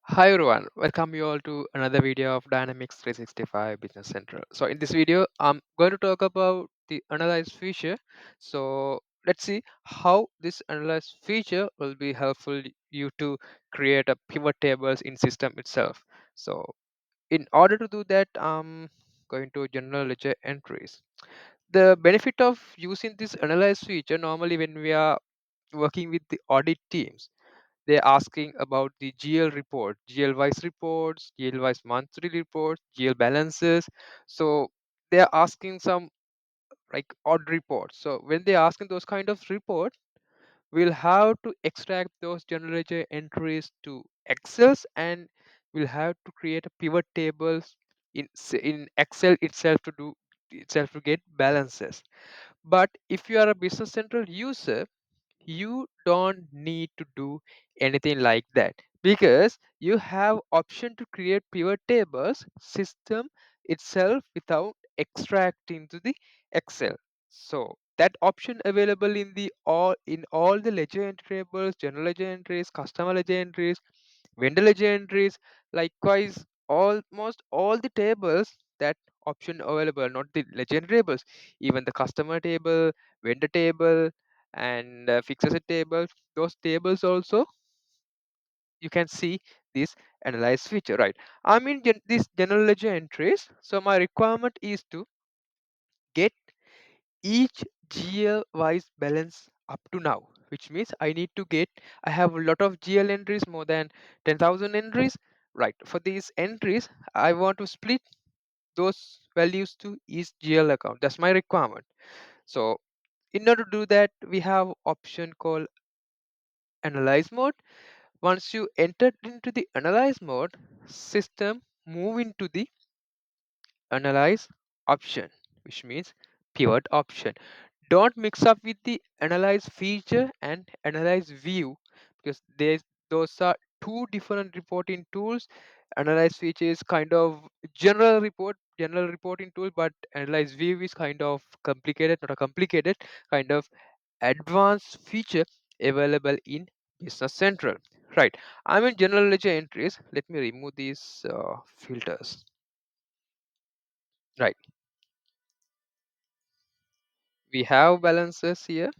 Hi everyone, welcome you all to another video of Dynamics 365 Business Central. So in this video, I'm going to talk about the analyze feature. So let's see how this analyze feature will be helpful you to create a pivot tables in system itself. So in order to do that, I'm going to general ledger entries. The benefit of using this analyze feature normally when we are working with the audit teams, they're asking about the GL report, GL wise reports, GL wise monthly reports, GL balances. So they're asking some like odd reports. So when they're asking those kind of reports, we'll have to extract those general ledger entries to Excels, and we'll have to create a pivot tables in Excel itself to get balances. But if you are a Business Central user, you don't need to do anything like that, because you have option to create pivot tables system itself without extracting to the Excel. So that option available in all the ledger entry tables, general ledger entries, customer ledger entries, vendor ledger entries. Likewise, almost all the tables, that option available, not the legend tables, even the customer table, vendor table, and fixed asset table, those tables also you can see this analyze feature, right? I'm in this general ledger entries, so my requirement is to get each GL wise balance up to now, which means I need to get, I have a lot of GL entries, more than 10,000 entries, right? For these entries, I want to split those values to each GL account. That's my requirement. So in order to do that, we have option called analyze mode. Once you enter into the analyze mode, system move into the analyze option, which means pivot option. Don't mix up with the analyze feature and analyze view, because those are two different reporting tools. Analyze feature is kind of general reporting tool, but analyze view is kind of complicated, not a complicated, kind of advanced feature available in Business Central. Right. I'm in general ledger entries. Let me remove these filters. Right. We have balances here,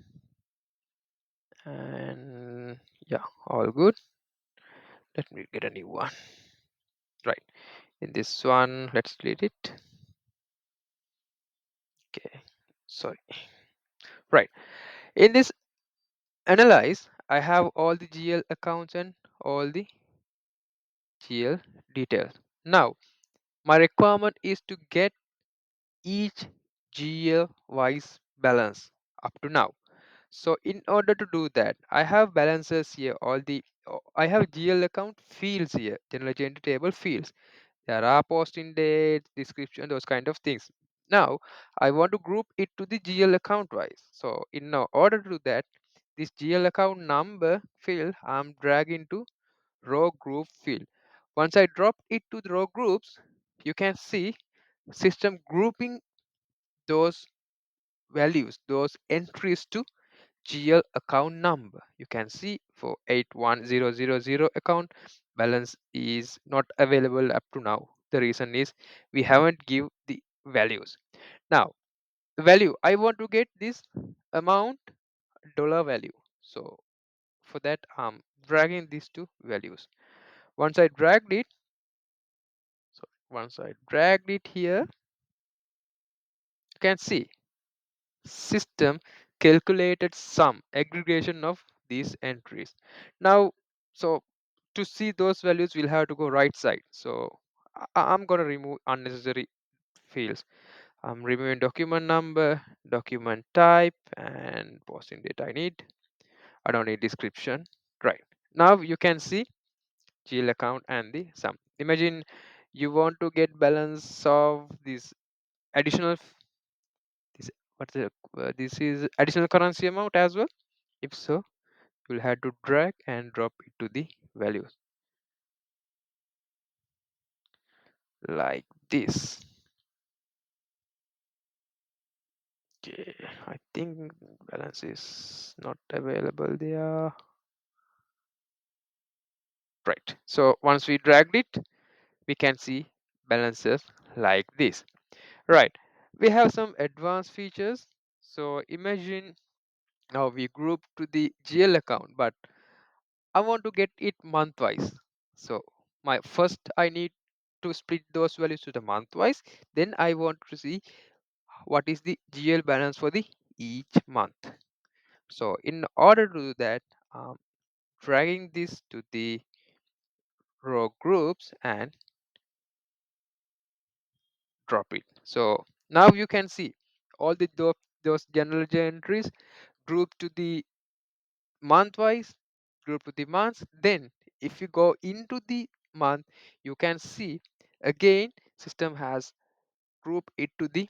and yeah, all good. Let me get a new one. Right. In this one, let's delete it. Okay. Sorry. Right. In this analyze, I have all the GL accounts and all the GL details. Now, my requirement is to get each GL wise balance up to now. So in order to do that, I have balances here. I have GL account fields here, general agent table fields. There are posting dates, description, those kind of things. Now I want to group it to the GL account wise. So in order to do that, this GL account number field I'm dragging to row group field. Once I drop it to the row groups, you can see system grouping those values, those entries to GL account number. You can see for 81000 account, balance is not available up to now. The reason is we haven't give the values. Now the value, I want to get this amount dollar value. So for that I'm dragging these two values. Once I dragged it, so once I dragged it here, you can see system calculated sum aggregation of these entries. Now, so to see those values, we'll have to go right side. So I'm going to remove unnecessary fields. I'm removing document number, document type, and posting date I need. I don't need description. Right. Now you can see GL account and the sum. Imagine you want to get balance of this additional this this is additional currency amount as well. If so, you'll have to drag and drop it to the values like this. Okay, I think balance is not available there. Right. So once we dragged it, we can see balances like this. Right. We have some advanced features. So imagine now we group to the GL account, but I want to get it month-wise. So my first I need to split those values to the month-wise. Then I want to see what is the GL balance for the each month. So in order to do that, dragging this to the row groups and drop it. So now you can see all those general ledger entries grouped to the month wise, group to the months. Then if you go into the month, you can see again system has grouped it to the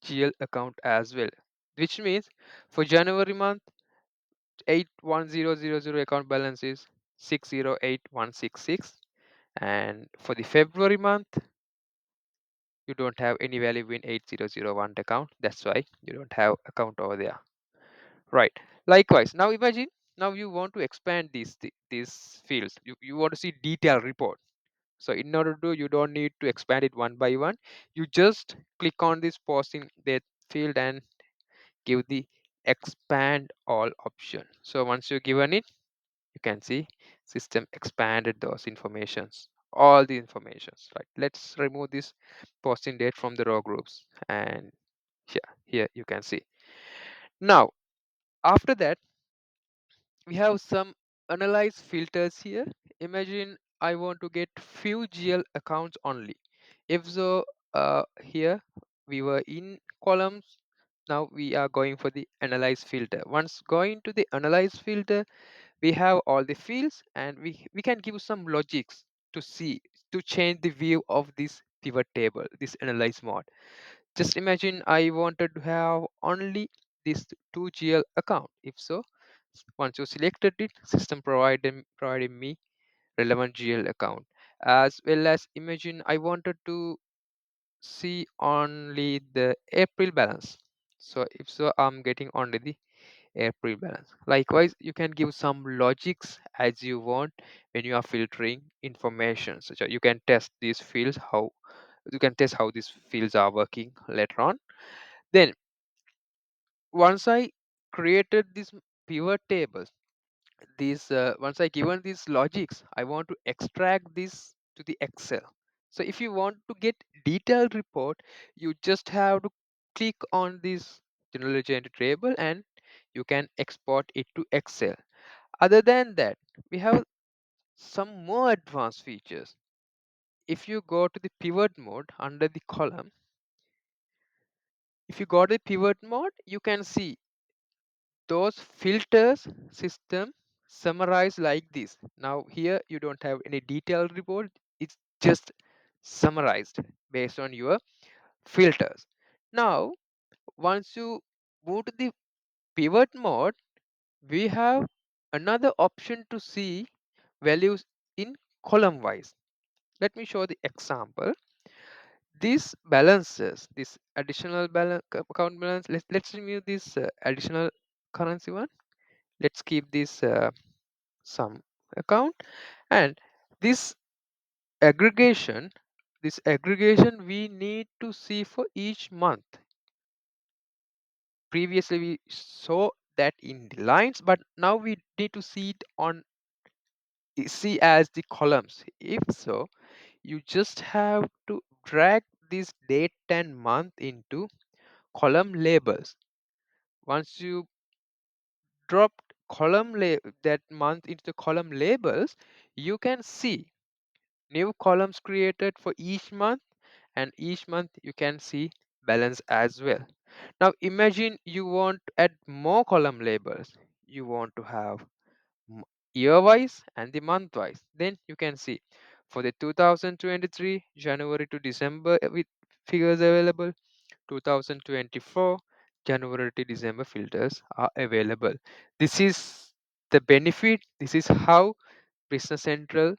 GL account as well, which means for January month 81000 account balance is 608166, and for the February month you don't have any value in 8001 account, that's why you don't have account over there. Right. Likewise, now imagine now you want to expand these fields. You want to see detailed report. So in order to do, you don't need to expand it one by one. You just click on this posting that field and give the expand all option. So once you given it, you can see system expanded those informations, all the informations. Right. Let's remove this posting date from the row groups, and here you can see. Now after that we have some analyze filters here. Imagine I want to get few GL accounts only. If so, here we were in columns. Now we are going for the analyze filter. Once going to the analyze filter, we have all the fields, and we can give some logics to see to change the view of this pivot table, this analyze mode. Just imagine I wanted to have only this 2GL account. If so, once you selected it, system provided me relevant GL account. As well as imagine I wanted to see only the April balance. So if so, I'm getting only the April balance. Likewise, you can give some logics as you want when you are filtering information. So you can test these fields how you can test how these fields are working later on. Then once I created this pivot tables, these once I given these logics, I want to extract this to the Excel. So if you want to get detailed report, you just have to click on this general ledger entry table and you can export it to Excel. Other than that, we have some more advanced features. If you go to the pivot mode under the column, if you go to the pivot mode, you can see those filters system summarize like this. Now here you don't have any detailed report, it's just summarized based on your filters. Now once you move to the pivot mode, we have another option to see values in column wise. Let me show the example. These balances, this additional balance account balance, let's remove this additional currency one. Let's keep this sum account, and this aggregation we need to see for each month. Previously we saw that in the lines, but now we need to see it on see as the columns. If so, you just have to drag this date and month into column labels. Once you drop that month into the column labels, you can see new columns created for each month, and each month you can see balance as well. Now imagine you want to add more column labels. You want to have m- year wise and the month wise. Then you can see for the 2023 January to December with figures available, 2024 January to December filters are available. This is the benefit. This is how Business Central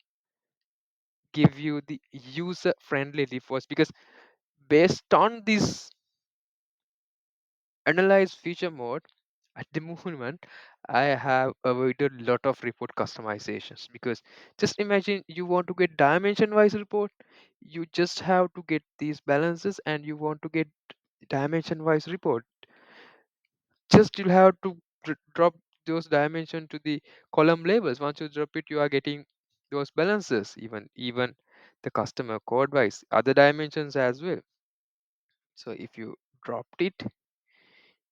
give you the user friendly reports, because based on this analyze feature mode at the moment, I have avoided a lot of report customizations, because just imagine you want to get dimension wise report, you just have to get these balances and you want to get dimension wise report. Just you'll have to drop those dimension to the column labels. Once you drop it, you are getting those balances, even the customer code wise, other dimensions as well. So if you dropped it,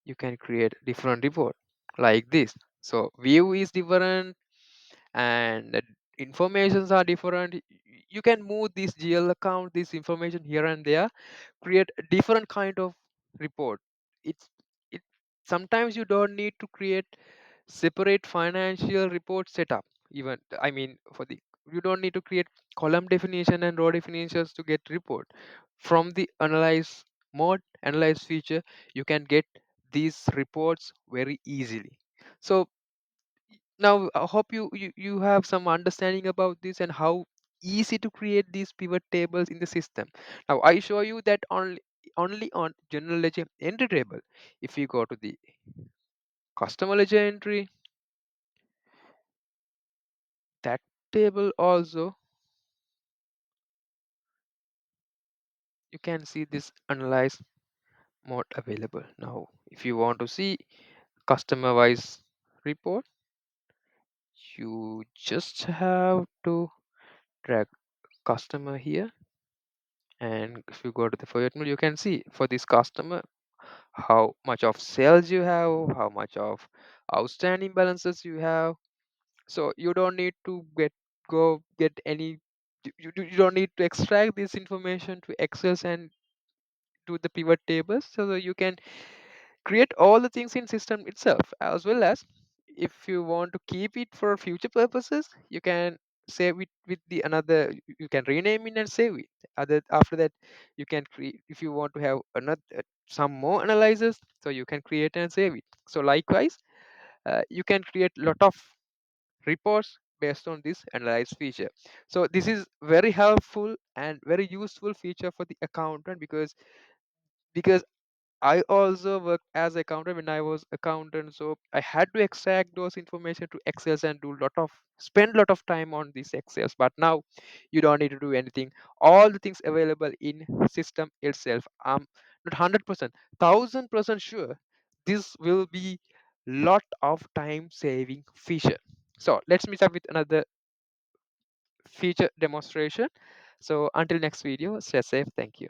you can create different report like this. So view is different, and the informations are different. You can move this GL account, this information here and there, create a different kind of report. It sometimes you don't need to create separate financial report setup. Even, I mean, for the, you don't need to create column definition and row definitions to get report. From the analyze mode, analyze feature, you can get these reports very easily. So now I hope you have some understanding about this and how easy to create these pivot tables in the system. Now I show you that only on general ledger entry table. If you go to the customer ledger entry, that table also, you can see this analyze mode available. Now if you want to see customer wise report, you just have to drag customer here, and if you go to the forward mode, you can see for this customer how much of sales you have, how much of outstanding balances you have. So you don't need to get any, you don't need to extract this information to Excel and do the pivot tables. So that you can create all the things in system itself, as well as if you want to keep it for future purposes, you can save it with the another, you can rename it and save it. Other after that, you can create, if you want to have another some more analyzers, so you can create and save it. So likewise, you can create lot of reports based on this analyze feature. So this is very helpful and very useful feature for the accountant, because I also worked as accountant when I was accountant, so I had to extract those information to Excel and do lot of spend lot of time on these Excels. But now you don't need to do anything. All the things available in system itself. I'm not 100%, 1000% sure this will be lot of time saving feature. So let's meet up with another feature demonstration. So until next video, stay safe. Thank you.